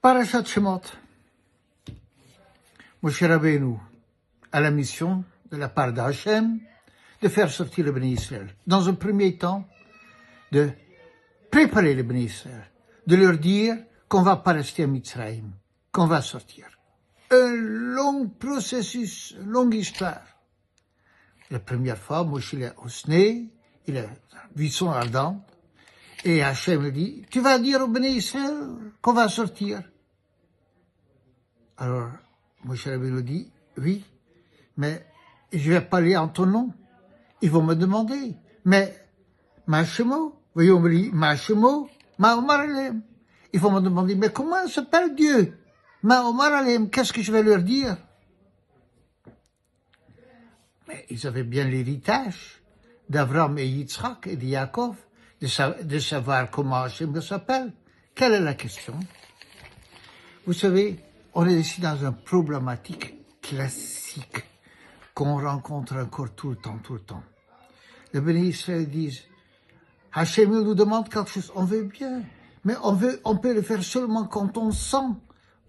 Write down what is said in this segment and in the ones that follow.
Parashat Shemot, Moshe Rabbeinu a la mission de la part d'Hachem de faire sortir le Béni Israël. Dans un premier temps, de préparer le Béni Israël, de leur dire qu'on va pas rester à Mitzrayim, qu'on va sortir. Un long processus, une longue histoire. La première fois, Moshe est au Sné, il a buisson ardent, et Hachem lui dit, tu vas dire au Béni Israël qu'on va sortir. Alors, Moshe Rabbeinu dit, oui, mais je vais parler en ton nom. Ils vont me demander, mais Ma'ashemo, voyons, Ma'ashemo, Ma'omar Aleim. Ils vont me demander, mais comment s'appelle Dieu? Ma'omar Aleim, qu'est-ce que je vais leur dire? Mais ils avaient bien l'héritage d'Abraham et Yitzhak et de Yaakov, de savoir comment Hachem s'appelle. Quelle est la question? Vous savez, on est ici dans une problématique classique qu'on rencontre encore tout le temps. Les Béni Israël disent, Hachem nous demande quelque chose, on veut bien, mais on peut le faire seulement quand on sent.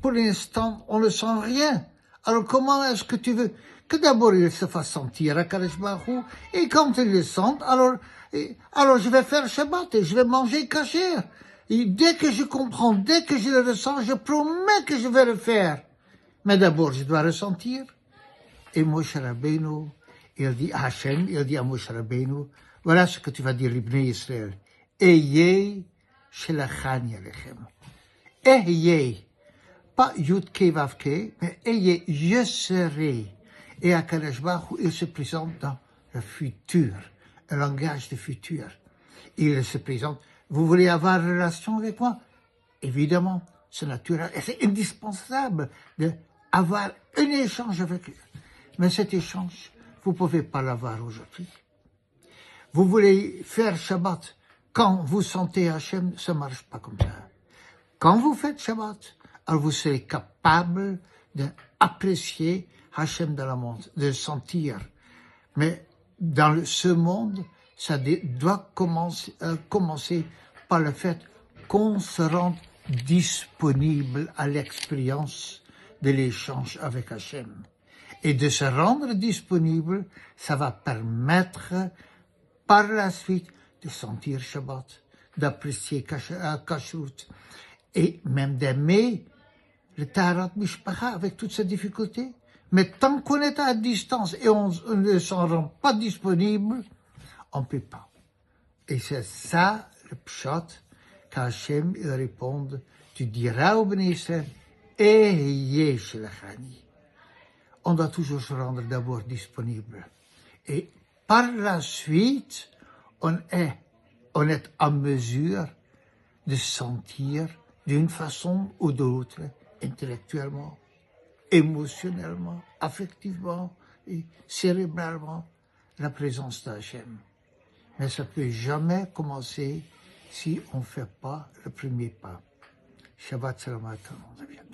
Pour l'instant, on ne sent rien. Alors comment est-ce que tu veux que d'abord il se fasse sentir à Kadosh Baruch Hu, et quand il le sent, alors je vais faire Shabbat et je vais manger kasher. Et dès que je comprends, dès que je le ressens, je promets que je vais le faire. Mais d'abord, je dois ressentir. Et Moshe Rabbeinu, il dit à Hachem, il dit à Moshe Rabbeinu, voilà ce que tu vas dire, l'Ibné Israël. Eyeh shelachani alechem. Eyeh, pas Yud-Ke Vav-Ke, mais Eyeh, je serai. Et à Kadosh Baruch Hu, il se présente dans le futur, un langage de futur. Il se présente, vous voulez avoir une relation avec moi? Évidemment, c'est naturel, et c'est indispensable d'avoir un échange avec eux. Mais cet échange, vous ne pouvez pas l'avoir aujourd'hui. Vous voulez faire Shabbat quand vous sentez Hachem, ça ne marche pas comme ça. Quand vous faites Shabbat, alors vous serez capable d'apprécier Hachem dans le monde, de sentir. Mais dans ce monde, ça doit commencer par le fait qu'on se rende disponible à l'expérience de l'échange avec Hachem. Et de se rendre disponible, ça va permettre par la suite de sentir Shabbat, d'apprécier Kashrut, et même d'aimer le Taharat Mishpacha avec toutes ses difficultés. Mais tant qu'on est à distance et on ne s'en rend pas disponible, on ne peut pas. Et c'est ça le pshat qu'Hachem il répond, tu diras au Béni Israël, Eyeh shelachani. On doit toujours se rendre d'abord disponible. Et par la suite, on est en mesure de sentir d'une façon ou d'autre, intellectuellement, émotionnellement, affectivement et cérébralement, la présence d'Hachem. Mais ça ne peut jamais commencer si on ne fait pas le premier pas. Shabbat Shalom à tout le monde.